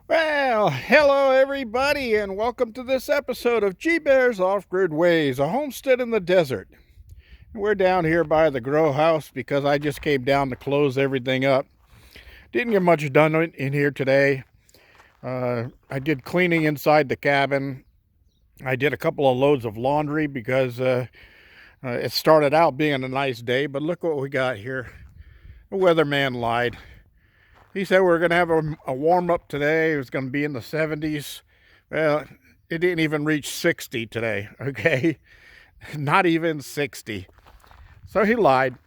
Well, hello everybody, and welcome to this episode of G Bear's Off-Grid Ways, a homestead in the desert. We're down here by the grow house because I just came down to close everything up. Didn't get much done in here today. I did cleaning inside the cabin. I did a couple of loads of laundry because it started out being a nice day, but look what we got here. The weatherman lied. He said we are going to have a warm up today. It was going to be in the 70s. Well, it didn't even reach 60 today, okay? Not even 60. So he lied.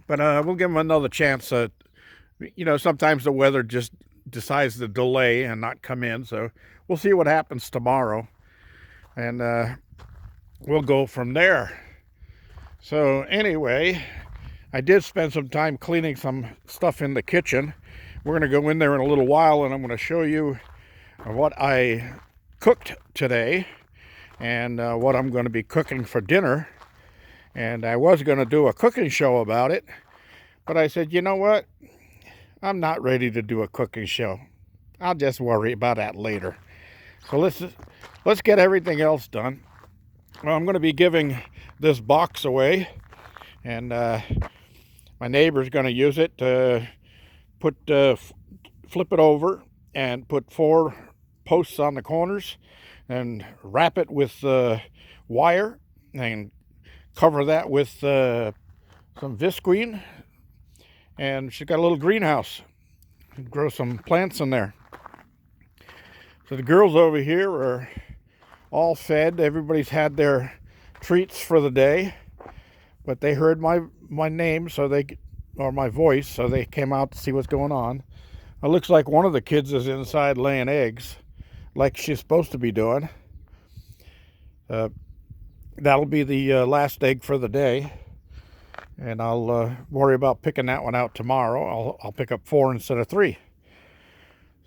But we'll give him another chance. Sometimes the weather just decides to delay and not come in. So we'll see what happens tomorrow. And we'll go from there. So anyway, I did spend some time cleaning some stuff in the kitchen. We're going to go in there in a little while, and I'm going to show you what I cooked today and what I'm going to be cooking for dinner. And I was going to do a cooking show about it, but I said, you know what? I'm not ready to do a cooking show. I'll just worry about that later. So let's get everything else done. Well, I'm going to be giving this box away, and my neighbor's going to use it to flip it over and put 4 posts on the corners and wrap it with wire and cover that with some visqueen. And she's got a little greenhouse. Grow some plants in there. So the girls over here are all fed. Everybody's had their treats for the day, but they heard my name, or my voice, so they came out to see what's going on. It looks like one of the kids is inside laying eggs, like she's supposed to be doing. That'll be the last egg for the day, and I'll worry about picking that one out tomorrow. I'll pick up 4 instead of 3.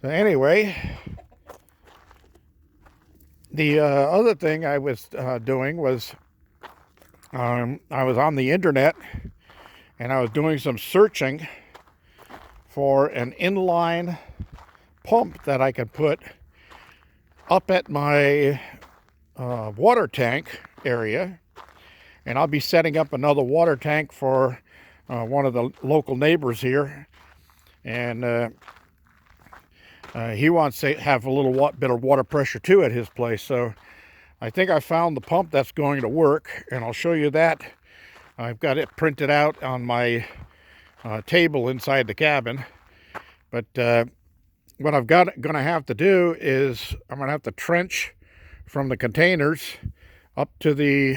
So anyway, the other thing I was doing was I was on the internet, and I was doing some searching for an inline pump that I could put up at my water tank area. And I'll be setting up another water tank for one of the local neighbors here. And he wants to have a little bit of water pressure too at his place. So I think I found the pump that's going to work, and I'll show you that. I've got it printed out on my table inside the cabin. But what I've going to have to do is I'm going to have to trench from the containers up to the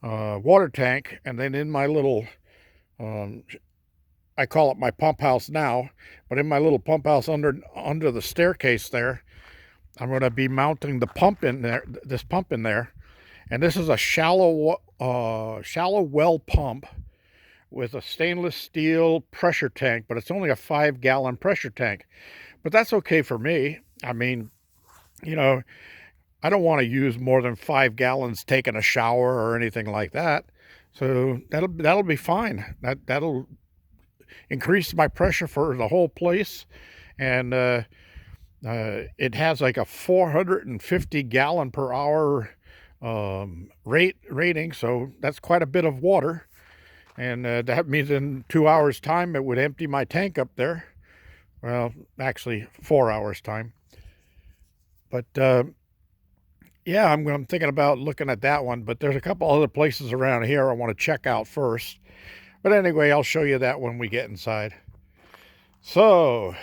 water tank, and then in my little, I call it my pump house now, but in my little pump house under the staircase there, I'm going to be mounting the pump in there, this pump in there. And this is a shallow well pump with a stainless steel pressure tank, but it's only a 5-gallon pressure tank. But that's okay for me. I mean, I don't want to use more than 5 gallons taking a shower or anything like that. So that'll be fine. That'll increase my pressure for the whole place. And it has like a 450 gallon per hour rating, so that's quite a bit of water. And that means in 2 hours time it would empty my tank up there. Well, actually 4 hours time. But yeah, I'm thinking about looking at that one, but there's a couple other places around here I want to check out first. But anyway, I'll show you that when we get inside. So,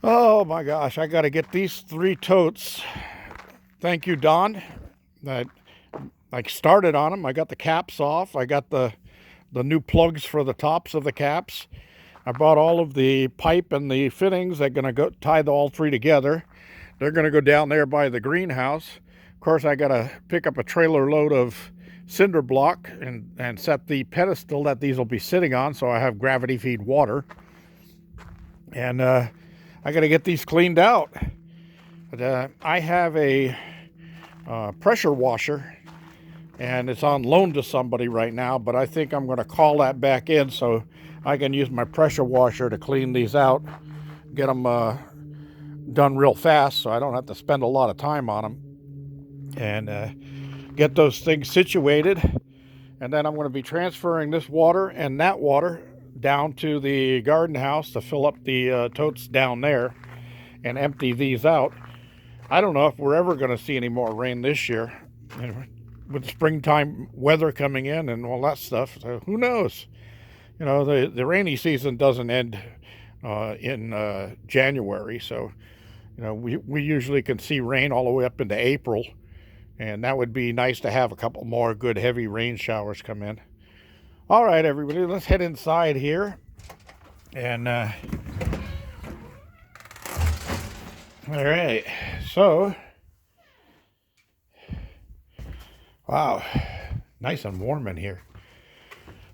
oh my gosh, I got to get these 3 totes. Thank you, Don. I started on them. I got the caps off. I got the new plugs for the tops of the caps. I bought all of the pipe and the fittings. They're going to go tie all 3 together. They're going to go down there by the greenhouse. Of course, I got to pick up a trailer load of cinder block and set the pedestal that these will be sitting on, so I have gravity feed water. And I got to get these cleaned out. But I have a pressure washer, and it's on loan to somebody right now, but I think I'm going to call that back in so I can use my pressure washer to clean these out, get them done real fast so I don't have to spend a lot of time on them, and get those things situated. And then I'm going to be transferring this water and that water down to the garden house to fill up the totes down there and empty these out. I don't know if we're ever going to see any more rain this year, with springtime weather coming in and all that stuff. So who knows? You know, the rainy season doesn't end in January, so you know we usually can see rain all the way up into April, and that would be nice to have a couple more good heavy rain showers come in. All right, everybody, let's head inside here, and all right, so wow, nice and warm in here.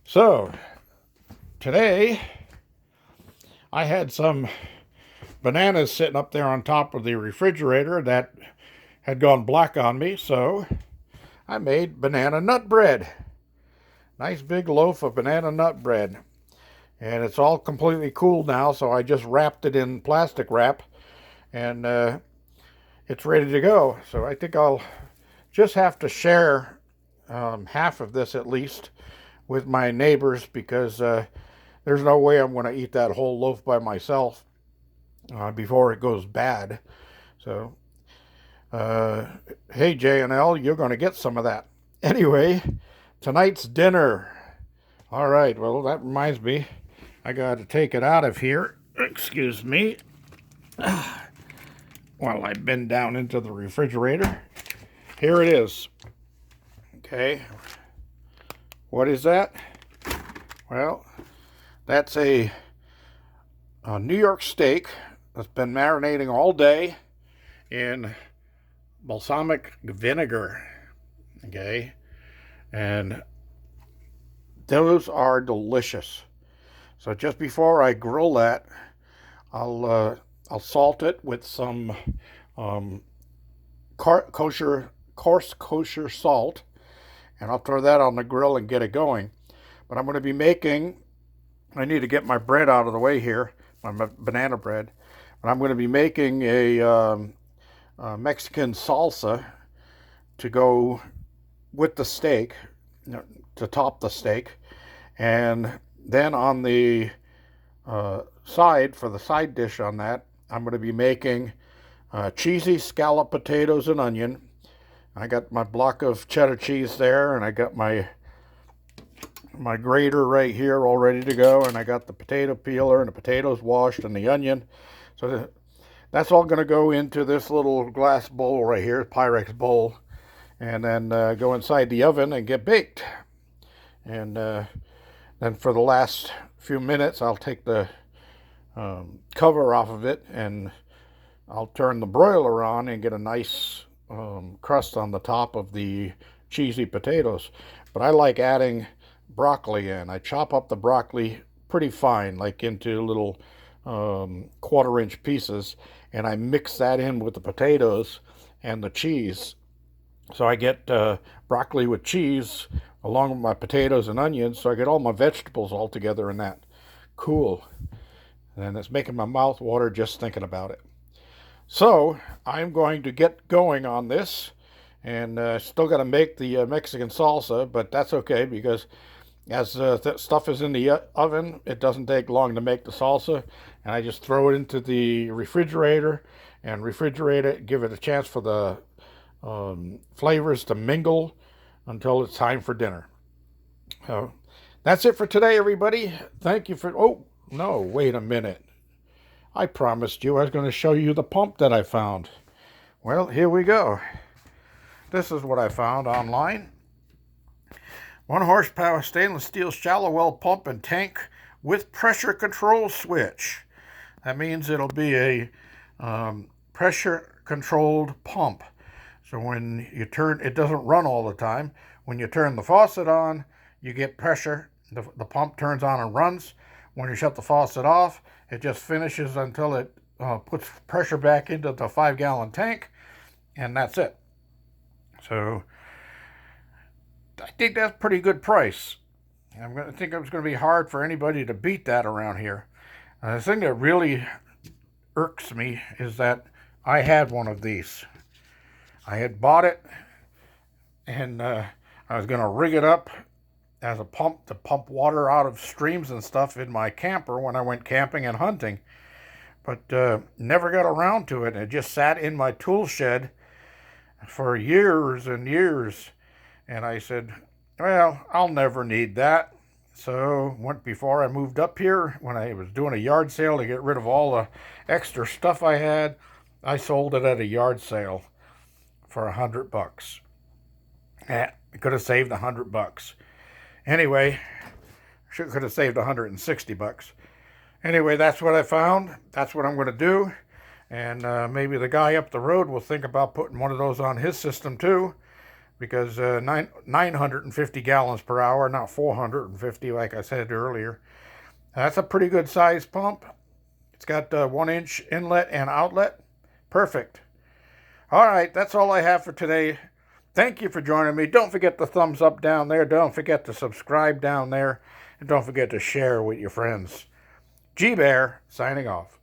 So today I had some bananas sitting up there on top of the refrigerator that had gone black on me, so I made banana nut bread. Nice big loaf of banana nut bread. And it's all completely cooled now, so I just wrapped it in plastic wrap, and it's ready to go. So I think I'll just have to share half of this at least with my neighbors, because there's no way I'm going to eat that whole loaf by myself before it goes bad. So, hey, J&L, you're going to get some of that. Anyway, tonight's dinner. All right, well, that reminds me, I got to take it out of here. Excuse me. While I bend down into the refrigerator. Here it is. Okay. What is that? Well, that's a New York steak that's been marinating all day in balsamic vinegar. Okay. And those are delicious. So just before I grill that, I'll salt it with some coarse kosher salt, and I'll throw that on the grill and get it going. But I'm going to be making, I need to get my bread out of the way here, my banana bread. But I'm going to be making a Mexican salsa to go with the steak, to top the steak. And then on the side, for the side dish on that, I'm going to be making cheesy scallop potatoes and onion. I got my block of cheddar cheese there, and I got my grater right here all ready to go, and I got the potato peeler and the potatoes washed and the onion. So that's all going to go into this little glass bowl right here, Pyrex bowl, and then go inside the oven and get baked. And then for the last few minutes, I'll take the cover off of it, and I'll turn the broiler on and get a nice crust on the top of the cheesy potatoes. But I like adding broccoli in. I chop up the broccoli pretty fine, like into little 1/4-inch pieces, and I mix that in with the potatoes and the cheese. So I get broccoli with cheese along with my potatoes and onions, so I get all my vegetables all together in that. Cool. And it's making my mouth water just thinking about it. So I'm going to get going on this, and still got to make the Mexican salsa, but that's okay, because as stuff is in the oven, it doesn't take long to make the salsa, and I just throw it into the refrigerator and refrigerate it, give it a chance for the flavors to mingle until it's time for dinner. So that's it for today, everybody. Thank you for, oh, no, wait a minute. I promised you I was going to show you the pump that I found. Well, here we go. This is what I found online. 1 horsepower stainless steel shallow well pump and tank with pressure control switch. That means it'll be a pressure controlled pump. So when you turn, it doesn't run all the time. When you turn the faucet on, you get pressure. The pump turns on and runs. When you shut the faucet off, it just finishes until it puts pressure back into the 5-gallon tank, and that's it. So I think that's a pretty good price. I think it's going to be hard for anybody to beat that around here. The thing that really irks me is that I had one of these. I had bought it, and I was going to rig it up as a pump to pump water out of streams and stuff in my camper when I went camping and hunting. But never got around to it. It just sat in my tool shed for years and years. And I said, well, I'll never need that. So before I moved up here, when I was doing a yard sale to get rid of all the extra stuff I had, I sold it at a yard sale for $100. I could have saved $100. Anyway, could have saved $160. Anyway, that's what I found. That's what I'm going to do. And maybe the guy up the road will think about putting one of those on his system too, because 950 gallons per hour, not 450 like I said earlier. That's a pretty good size pump. It's got 1-inch inlet and outlet. Perfect. All right, that's all I have for today. Thank you for joining me. Don't forget the thumbs up down there. Don't forget to subscribe down there. And don't forget to share with your friends. G-Bear, signing off.